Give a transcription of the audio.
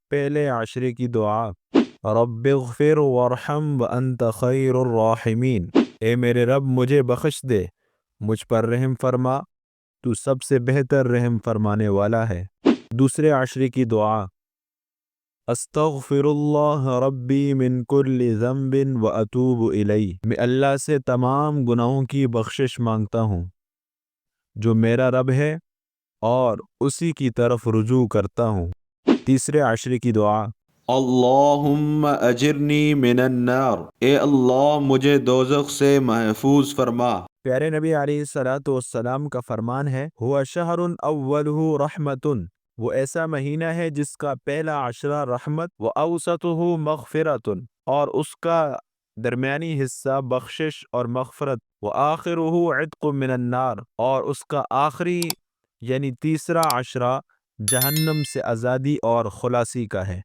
پہلے عشرے کی دعا، رب اغفر وارحم وانت خیر الراحمین، اے میرے رب مجھے بخش دے، مجھ پر رحم فرما، تو سب سے بہتر رحم فرمانے والا ہے۔ دوسرے عشرے کی دعا، استغفر اللہ ربی من کل ذنب واتوب الیہ، میں اللہ سے تمام گناہوں کی بخشش مانگتا ہوں جو میرا رب ہے اور اسی کی طرف رجوع کرتا ہوں۔ تیسرے عشرے کی دعا، اللہم اجرنی من النار، اے اللہ مجھے دوزخ سے محفوظ فرما۔ پیارے نبی علیہ الصلوۃ والسلام کا فرمان ہے، ہوا شہر اولہ رحمت، وہ ایسا مہینہ ہے جس کا پہلا عشرہ رحمت، و اوسطہ مغفرت، اور اس کا درمیانی حصہ بخشش اور مغفرت، و آخرہ عتق من النار، اور اس کا آخری یعنی تیسرا عشرہ جہنم سے آزادی اور خلاصی کا ہے۔